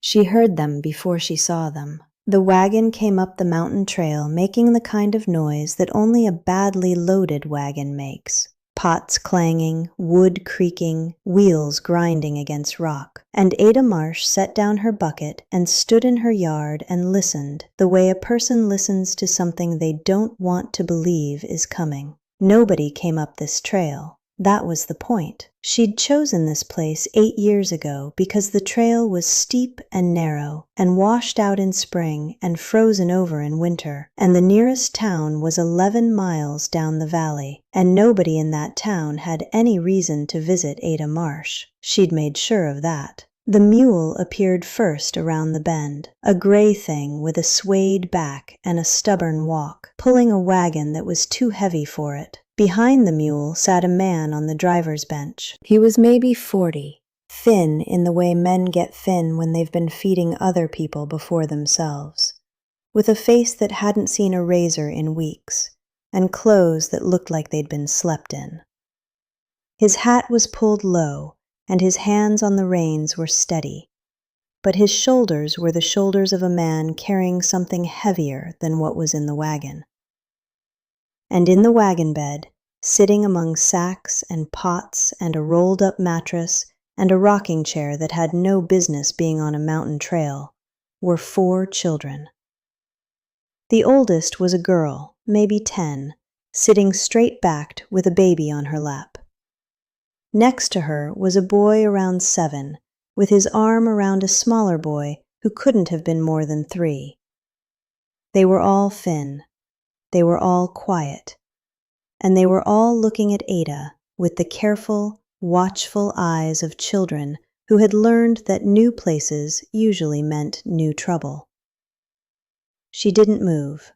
She heard them before she saw them. The wagon came up the mountain trail, making the kind of noise that only a badly loaded wagon makes. Pots clanging, wood creaking, wheels grinding against rock. And Ada Marsh set down her bucket and stood in her yard and listened, the way a person listens to something they don't want to believe is coming. Nobody came up this trail. That was the point. She'd chosen this place 8 years ago because the trail was steep and narrow, and washed out in spring and frozen over in winter, and the nearest town was 11 miles down the valley, and nobody in that town had any reason to visit Ada Marsh. She'd made sure of that. The mule appeared first around the bend, a gray thing with a swayed back and a stubborn walk, pulling a wagon that was too heavy for it. Behind the mule sat a man on the driver's bench. He was maybe 40, thin in the way men get thin when they've been feeding other people before themselves, with a face that hadn't seen a razor in weeks, and clothes that looked like they'd been slept in. His hat was pulled low, and his hands on the reins were steady, but his shoulders were the shoulders of a man carrying something heavier than what was in the wagon. And in the wagon bed, sitting among sacks and pots and a rolled-up mattress and a rocking chair that had no business being on a mountain trail, were 4 children. The oldest was a girl, maybe 10, sitting straight-backed with a baby on her lap. Next to her was a boy around 7, with his arm around a smaller boy who couldn't have been more than 3. They were all thin. They were all quiet, and they were all looking at Ada with the careful, watchful eyes of children who had learned that new places usually meant new trouble. She didn't move.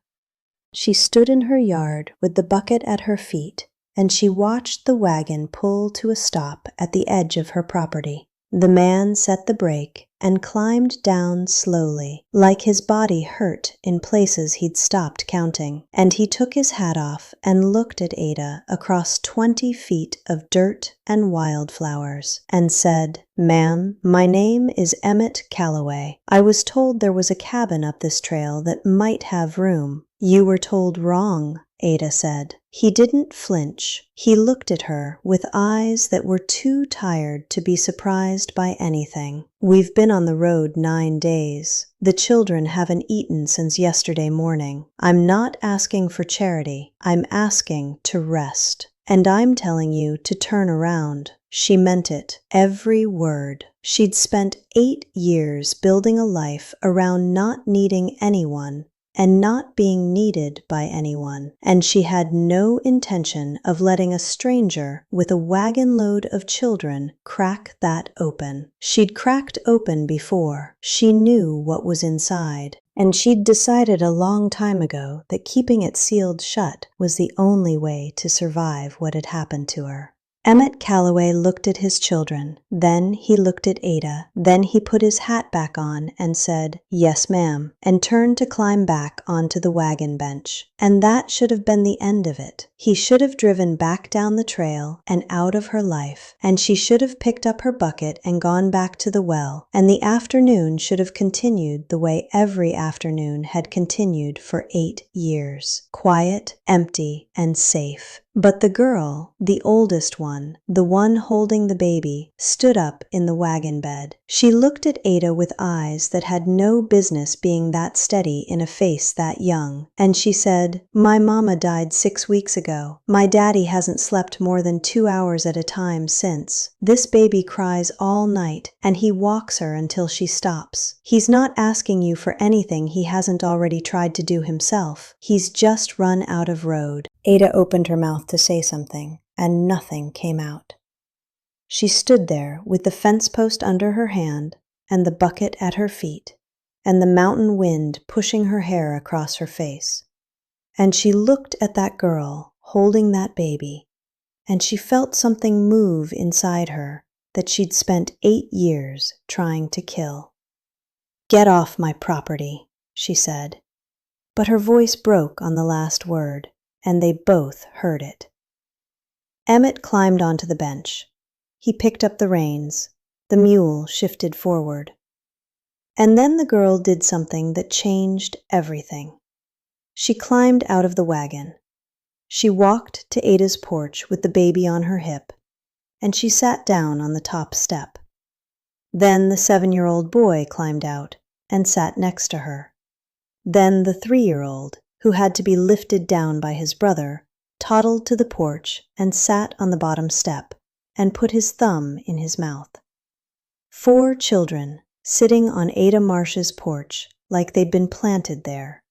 She stood in her yard with the bucket at her feet, and she watched the wagon pull to a stop at the edge of her property. The man set the brake and climbed down slowly, like his body hurt in places he'd stopped counting, and he took his hat off and looked at Ada across 20 feet of dirt and wildflowers, and said, "Ma'am, my name is Emmett Calloway. I was told there was a cabin up this trail that might have room." "You were told wrong," Ada said. He didn't flinch. He looked at her with eyes that were too tired to be surprised by anything. "We've been on the road 9 days. The children haven't eaten since yesterday morning. I'm not asking for charity. I'm asking to rest. And I'm telling you to turn around." She meant it, every word. She'd spent 8 years building a life around not needing anyone and not being needed by anyone, and she had no intention of letting a stranger with a wagon load of children crack that open. She'd cracked open before. She knew what was inside, and she'd decided a long time ago that keeping it sealed shut was the only way to survive what had happened to her. Emmett Calloway looked at his children. Then he looked at Ada. Then he put his hat back on and said, "Yes, ma'am," and turned to climb back onto the wagon bench. And that should have been the end of it. He should have driven back down the trail and out of her life, and she should have picked up her bucket and gone back to the well, and the afternoon should have continued the way every afternoon had continued for 8 years. Quiet, empty, and safe. But the girl, the oldest one, the one holding the baby, stood up in the wagon bed. She looked at Ada with eyes that had no business being that steady in a face that young, and she said, "My mama died 6 weeks ago. My daddy hasn't slept more than 2 hours at a time since. This baby cries all night, and he walks her until she stops. He's not asking you for anything he hasn't already tried to do himself. He's just run out of road." Ada opened her mouth to say something, and nothing came out. She stood there with the fence post under her hand and the bucket at her feet, and the mountain wind pushing her hair across her face. And she looked at that girl holding that baby, and she felt something move inside her that she'd spent 8 years trying to kill. "Get off my property," she said. But her voice broke on the last word, and they both heard it. Emmett climbed onto the bench. He picked up the reins. The mule shifted forward. And then the girl did something that changed everything. She climbed out of the wagon. She walked to Ada's porch with the baby on her hip, and she sat down on the top step. Then the 7-year-old boy climbed out and sat next to her. Then the 3-year-old, who had to be lifted down by his brother, toddled to the porch and sat on the bottom step and put his thumb in his mouth. 4 children sitting on Ada Marsh's porch like they'd been planted there.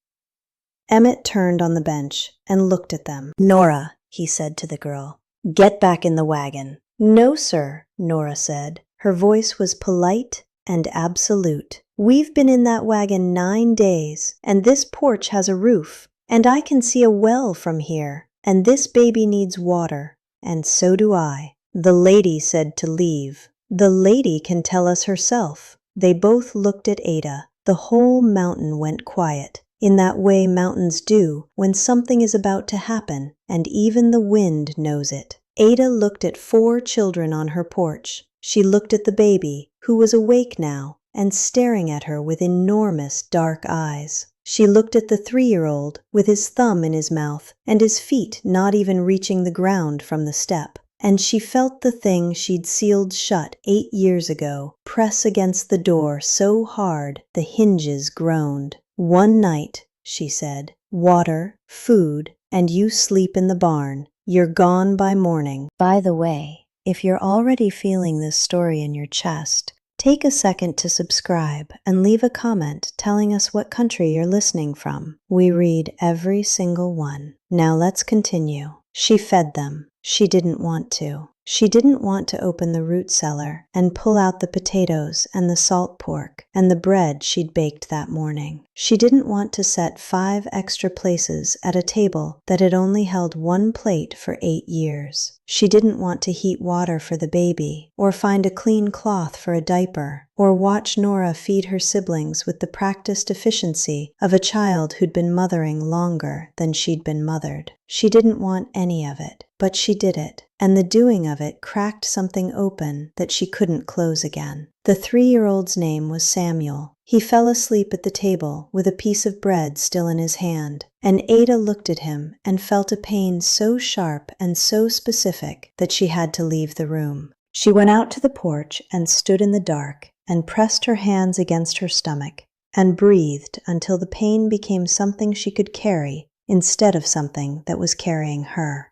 Emmett turned on the bench and looked at them. "Nora," he said to the girl, "get back in the wagon." "No, sir," Nora said. Her voice was polite and absolute. "We've been in that wagon 9 days, and this porch has a roof, and I can see a well from here, and this baby needs water, and so do I. The lady said to leave. The lady can tell us herself." They both looked at Ada. The whole mountain went quiet, in that way mountains do when something is about to happen, and even the wind knows it. Ada looked at 4 children on her porch. She looked at the baby, who was awake now and staring at her with enormous dark eyes. She looked at the 3-year-old with his thumb in his mouth and his feet not even reaching the ground from the step. And she felt the thing she'd sealed shut 8 years ago press against the door so hard the hinges groaned. "One night," she said, "water, food, and you sleep in the barn. You're gone by morning." By the way, if you're already feeling this story in your chest, take a second to subscribe and leave a comment telling us what country you're listening from. We read every single one. Now let's continue. She fed them. She didn't want to. She didn't want to open the root cellar and pull out the potatoes and the salt pork and the bread she'd baked that morning. She didn't want to set 5 extra places at a table that had only held 1 plate for 8 years. She didn't want to heat water for the baby, or find a clean cloth for a diaper, or watch Nora feed her siblings with the practiced efficiency of a child who'd been mothering longer than she'd been mothered. She didn't want any of it, but she did it, and the doing of it cracked something open that she couldn't close again. The 3-year-old's name was Samuel. He fell asleep at the table with a piece of bread still in his hand, and Ada looked at him and felt a pain so sharp and so specific that she had to leave the room. She went out to the porch and stood in the dark and pressed her hands against her stomach and breathed until the pain became something she could carry instead of something that was carrying her.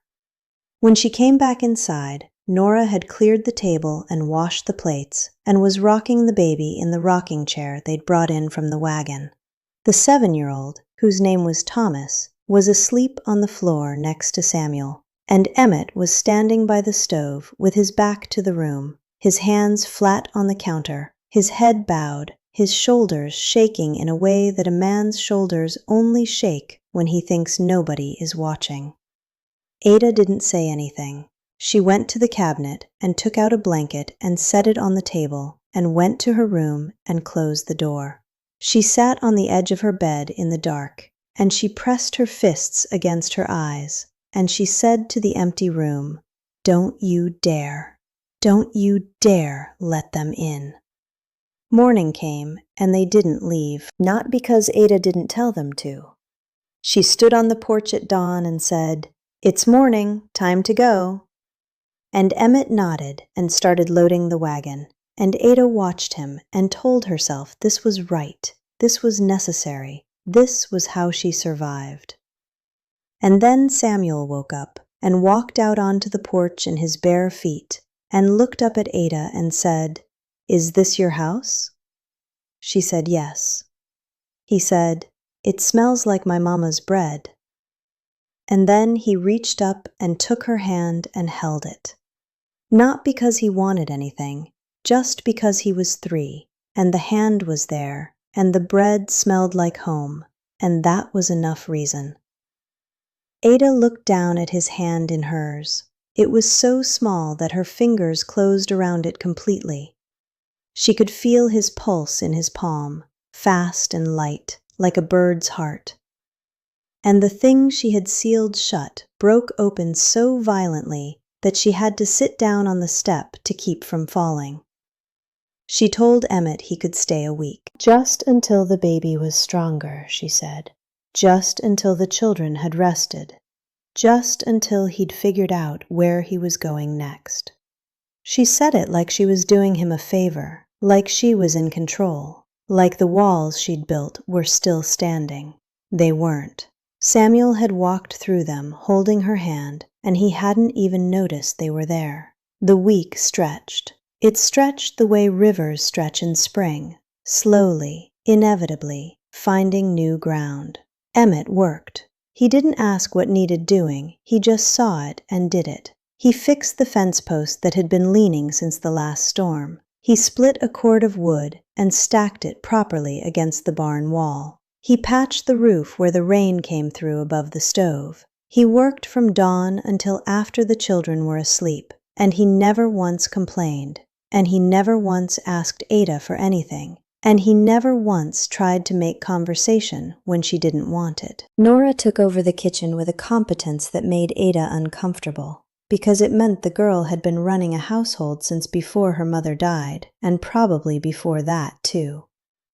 When she came back inside, Nora had cleared the table and washed the plates and was rocking the baby in the rocking chair they'd brought in from the wagon. The 7-year-old, whose name was Thomas, was asleep on the floor next to Samuel, and Emmett was standing by the stove with his back to the room, his hands flat on the counter, his head bowed, his shoulders shaking in a way that a man's shoulders only shake when he thinks nobody is watching. Ada didn't say anything. She went to the cabinet and took out a blanket and set it on the table and went to her room and closed the door. She sat on the edge of her bed in the dark, and she pressed her fists against her eyes, and she said to the empty room, "Don't you dare. Don't you dare let them in." Morning came, and they didn't leave, not because Ada didn't tell them to. She stood on the porch at dawn and said, "It's morning, time to go." And Emmett nodded and started loading the wagon, and Ada watched him and told herself this was right, this was necessary, this was how she survived. And then Samuel woke up and walked out onto the porch in his bare feet and looked up at Ada and said, "Is this your house?" She said yes. He said, "It smells like my mama's bread." And then he reached up and took her hand and held it. Not because he wanted anything, just because he was 3, and the hand was there, and the bread smelled like home, and that was enough reason. Ada looked down at his hand in hers. It was so small that her fingers closed around it completely. She could feel his pulse in his palm, fast and light, like a bird's heart. And the thing she had sealed shut broke open so violently that she had to sit down on the step to keep from falling. She told Emmett he could stay a week. Just until the baby was stronger, she said. Just until the children had rested. Just until he'd figured out where he was going next. She said it like she was doing him a favor, like she was in control, like the walls she'd built were still standing. They weren't. Samuel had walked through them, holding her hand, and he hadn't even noticed they were there. The week stretched. It stretched the way rivers stretch in spring, slowly, inevitably, finding new ground. Emmett worked. He didn't ask what needed doing, he just saw it and did it. He fixed the fence post that had been leaning since the last storm. He split a cord of wood and stacked it properly against the barn wall. He patched the roof where the rain came through above the stove. He worked from dawn until after the children were asleep, and he never once complained, and he never once asked Ada for anything, and he never once tried to make conversation when she didn't want it. Nora took over the kitchen with a competence that made Ada uncomfortable, because it meant the girl had been running a household since before her mother died, and probably before that, too.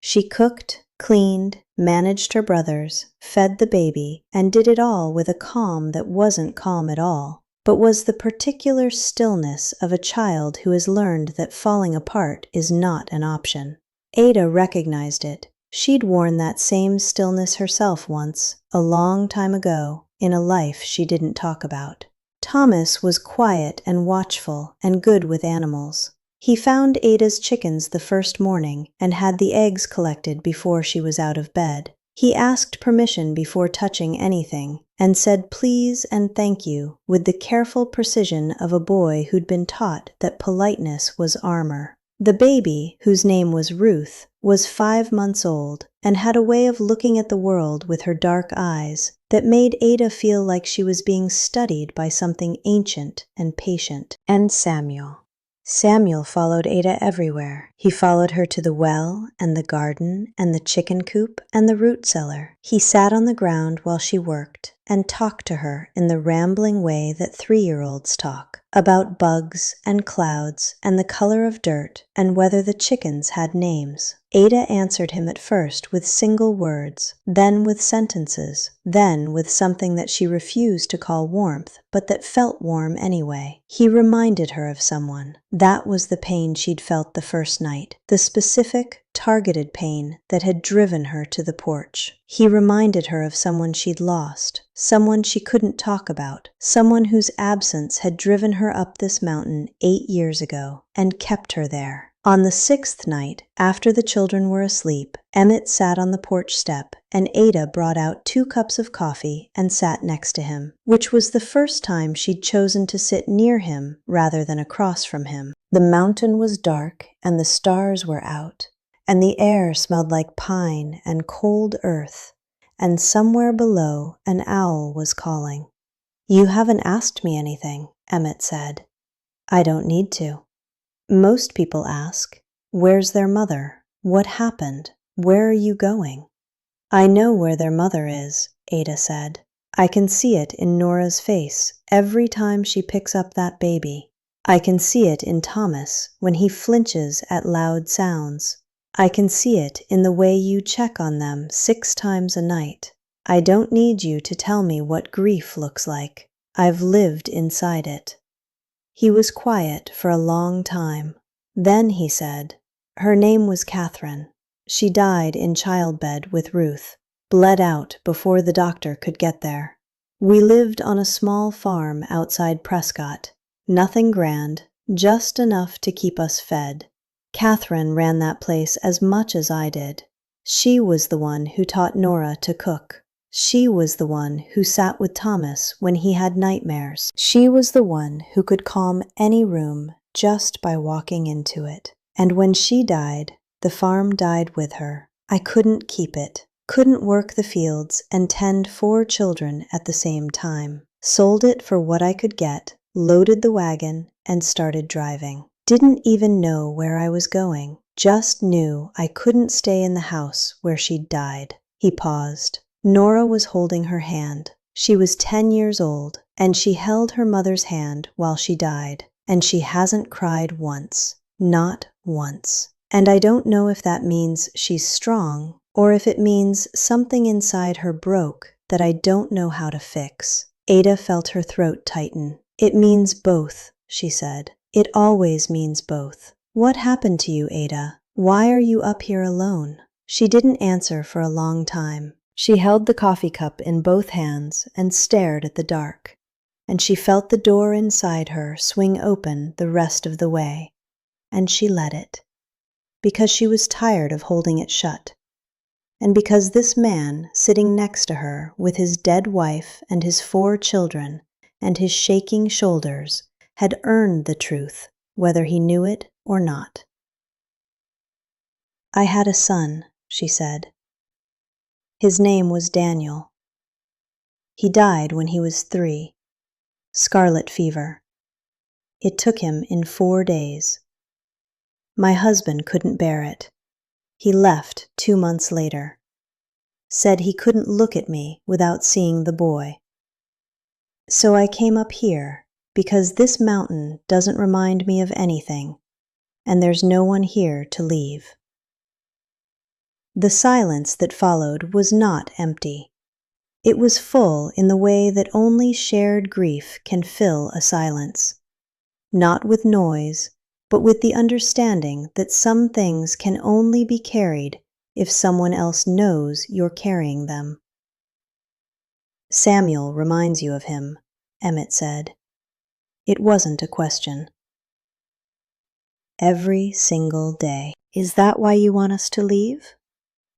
She cooked, cleaned, managed her brothers, fed the baby, and did it all with a calm that wasn't calm at all, but was the particular stillness of a child who has learned that falling apart is not an option. Ada recognized it. She'd worn that same stillness herself once, a long time ago, in a life she didn't talk about. Thomas was quiet and watchful and good with animals. He found Ada's chickens the first morning and had the eggs collected before she was out of bed. He asked permission before touching anything and said please and thank you with the careful precision of a boy who'd been taught that politeness was armor. The baby, whose name was Ruth, was 5 months old and had a way of looking at the world with her dark eyes that made Ada feel like she was being studied by something ancient and patient. And Samuel. Samuel followed Ada everywhere. He followed her to the well and the garden and the chicken coop and the root cellar. He sat on the ground while she worked and talked to her in the rambling way that 3-year-olds talk, about bugs and clouds and the color of dirt and whether the chickens had names. Ada answered him at first with single words, then with sentences, then with something that she refused to call warmth, but that felt warm anyway. He reminded her of someone. That was the pain she'd felt the first night, the specific, targeted pain that had driven her to the porch. He reminded her of someone she'd lost, someone she couldn't talk about, someone whose absence had driven her up this mountain 8 years ago and kept her there. On the 6th night, after the children were asleep, Emmett sat on the porch step, and Ada brought out 2 cups of coffee and sat next to him, which was the first time she'd chosen to sit near him rather than across from him. The mountain was dark, and the stars were out, and the air smelled like pine and cold earth, and somewhere below an owl was calling. "You haven't asked me anything," Emmett said. "I don't need to. Most people ask, where's their mother? What happened? Where are you going?" "I know where their mother is," Ada said. "I can see it in Nora's face every time she picks up that baby. I can see it in Thomas when he flinches at loud sounds. I can see it in the way you check on them 6 times a night. I don't need you to tell me what grief looks like. I've lived inside it." He was quiet for a long time. Then he said, "Her name was Catherine. She died in childbed with Ruth, bled out before the doctor could get there. We lived on a small farm outside Prescott. Nothing grand, just enough to keep us fed. Catherine ran that place as much as I did. She was the one who taught Nora to cook. She was the one who sat with Thomas when he had nightmares. She was the one who could calm any room just by walking into it. And when she died, the farm died with her. I couldn't keep it, couldn't work the fields and tend 4 children at the same time. Sold it for what I could get, loaded the wagon, and started driving. Didn't even know where I was going, just knew I couldn't stay in the house where she'd died." He paused. Nora was holding her hand. She was 10 years old, and she held her mother's hand while she died, and she hasn't cried once. Not once. And I don't know if that means she's strong or if it means something inside her broke that I don't know how to fix. Ada felt her throat tighten. It means both, she said. It always means both. What happened to you, Ada? Why are you up here alone? She didn't answer for a long time. She held the coffee cup in both hands and stared at the dark, and she felt the door inside her swing open the rest of the way, and she let it, because she was tired of holding it shut, and because this man sitting next to her with his dead wife and his 4 children and his shaking shoulders had earned the truth, whether he knew it or not. I had a son, she said. His name was Daniel. He died when he was 3. Scarlet fever. It took him in 4 days. My husband couldn't bear it. He left 2 months later. Said he couldn't look at me without seeing the boy. So I came up here because this mountain doesn't remind me of anything, and there's no one here to leave. The silence that followed was not empty. It was full in the way that only shared grief can fill a silence, not with noise, but with the understanding that some things can only be carried if someone else knows you're carrying them. Samuel reminds you of him, Emmett said. It wasn't a question. Every single day. Is that why you want us to leave?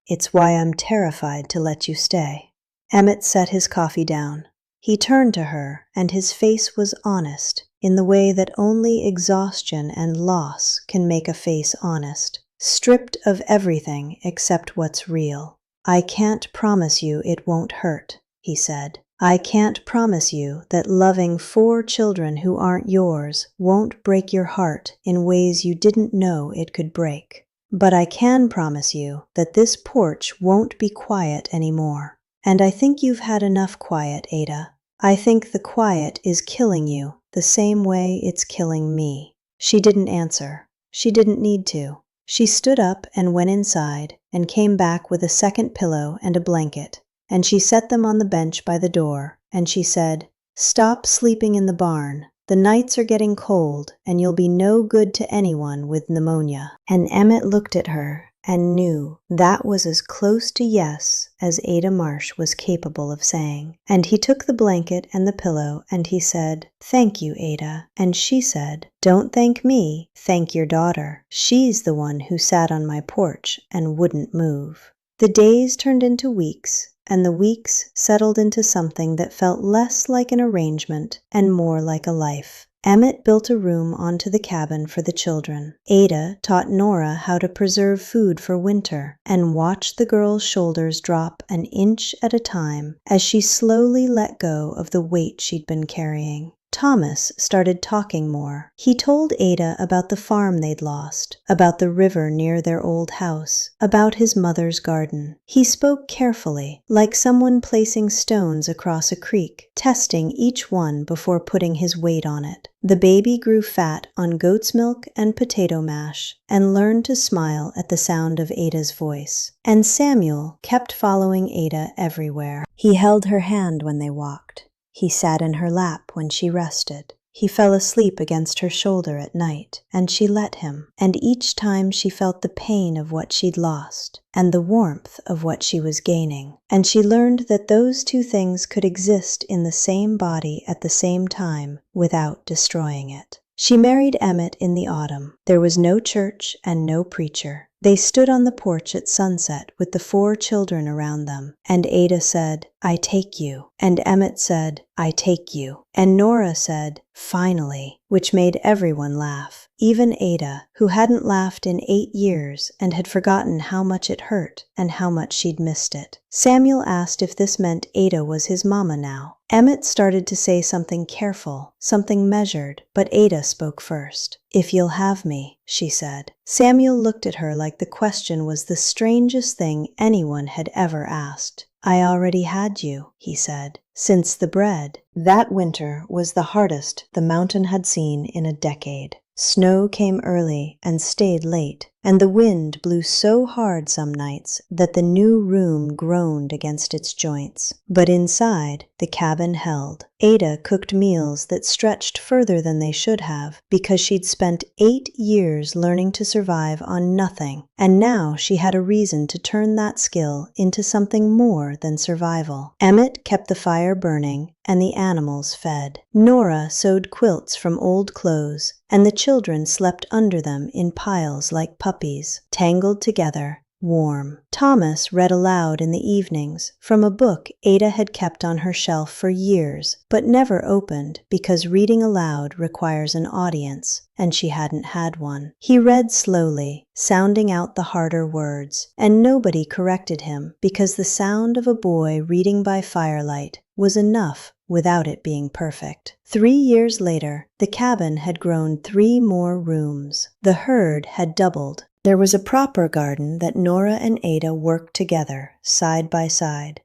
It's why I'm terrified to let you stay. Emmett set his coffee down. He turned to her, and his face was honest in the way that only exhaustion and loss can make a face honest, stripped of everything except what's real. I can't promise you it won't hurt, he said. I can't promise you that loving 4 children who aren't yours won't break your heart in ways you didn't know it could break. But I can promise you that this porch won't be quiet anymore. And I think you've had enough quiet, Ada. I think the quiet is killing you the same way it's killing me. She didn't answer. She didn't need to. She stood up and went inside and came back with a second pillow and a blanket. And she set them on the bench by the door, and she said, "Stop sleeping in the barn. The nights are getting cold, and you'll be no good to anyone with pneumonia." And Emmett looked at her and knew that was as close to yes as Ada Marsh was capable of saying. And he took the blanket and the pillow, and he said, "Thank you, Ada." And she said, "Don't thank me, thank your daughter. She's the one who sat on my porch and wouldn't move." The days turned into weeks, and the weeks settled into something that felt less like an arrangement and more like a life. Emmett built a room onto the cabin for the children. Ada taught Nora how to preserve food for winter and watched the girl's shoulders drop an inch at a time as she slowly let go of the weight she'd been carrying. Thomas started talking more. He told Ada about the farm they'd lost, about the river near their old house, about his mother's garden. He spoke carefully, like someone placing stones across a creek, testing each one before putting his weight on it. The baby grew fat on goat's milk and potato mash and learned to smile at the sound of Ada's voice. And Samuel kept following Ada everywhere. He held her hand when they walked. He sat in her lap when she rested. He fell asleep against her shoulder at night, and she let him. And each time she felt the pain of what she'd lost, and the warmth of what she was gaining. And she learned that those 2 things could exist in the same body at the same time without destroying it. She married Emmett in the autumn. There was no church and no preacher. They stood on the porch at sunset with the 4 children around them, and Ada said, "I take you." And Emmett said, "I take you." And Nora said, "Finally," which made everyone laugh, even Ada, who hadn't laughed in 8 years and had forgotten how much it hurt and how much she'd missed it. Samuel asked if this meant Ada was his mama now. Emmett started to say something careful, something measured, but Ada spoke first. "If you'll have me," she said. Samuel looked at her like the question was the strangest thing anyone had ever asked. "I already had you," he said, "since the bread." That winter was the hardest the mountain had seen in a decade. Snow came early and stayed late. and the wind blew so hard some nights that the new room groaned against its joints. But inside, the cabin held. Ada cooked meals that stretched further than they should have, because she'd spent 8 years learning to survive on nothing, and now she had a reason to turn that skill into something more than survival. Emmett kept the fire burning, and the animals fed. Nora sewed quilts from old clothes, and the children slept under them in piles like puppies, tangled together, warm. Thomas read aloud in the evenings from a book Ada had kept on her shelf for years, but never opened because reading aloud requires an audience, and she hadn't had one. He read slowly, sounding out the harder words, and nobody corrected him because the sound of a boy reading by firelight was enough without it being perfect. 3 years later, the cabin had grown 3 more rooms. The herd had doubled. There was a proper garden that Nora and Ada worked together, side by side,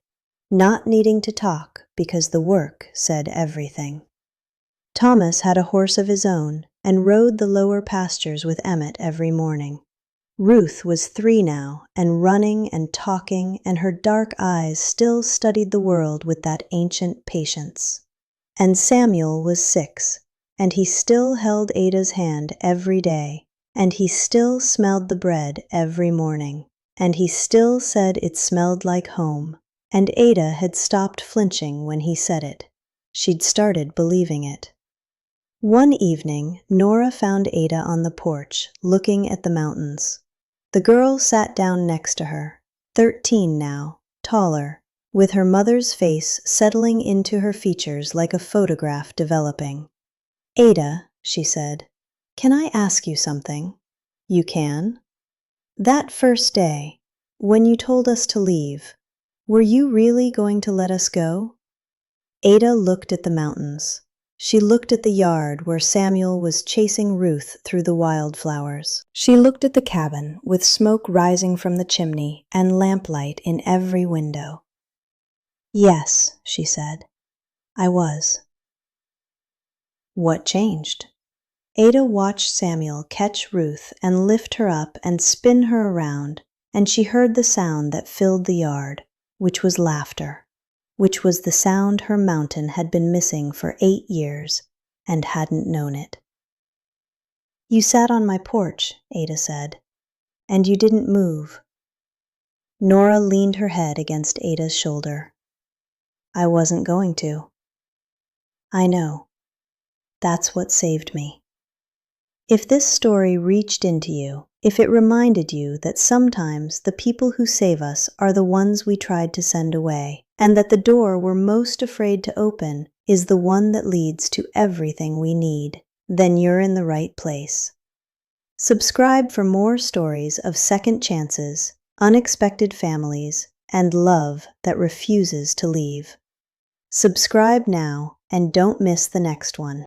not needing to talk because the work said everything. Thomas had a horse of his own and rode the lower pastures with Emmett every morning. Ruth was 3 now, and running and talking, and her dark eyes still studied the world with that ancient patience. And Samuel was 6, and he still held Ada's hand every day, and he still smelled the bread every morning, and he still said it smelled like home, and Ada had stopped flinching when he said it. She'd started believing it. One evening, Nora found Ada on the porch, looking at the mountains. The girl sat down next to her, 13 now, taller, with her mother's face settling into her features like a photograph developing. "Ada," she said, "can I ask you something?" "You can." "That first day, when you told us to leave, were you really going to let us go?" Ada looked at the mountains. She looked at the yard where Samuel was chasing Ruth through the wildflowers. She looked at the cabin with smoke rising from the chimney and lamplight in every window. "Yes," she said, "I was." What changed? Ada watched Samuel catch Ruth and lift her up and spin her around, and she heard the sound that filled the yard, which was laughter, which was the sound her mountain had been missing for 8 years and hadn't known it. "You sat on my porch," Ada said, "and you didn't move." Nora leaned her head against Ada's shoulder. "I wasn't going to." "I know. That's what saved me." If this story reached into you, if it reminded you that sometimes the people who save us are the ones we tried to send away, and that the door we're most afraid to open is the one that leads to everything we need, then you're in the right place. Subscribe for more stories of second chances, unexpected families, and love that refuses to leave. Subscribe now and don't miss the next one.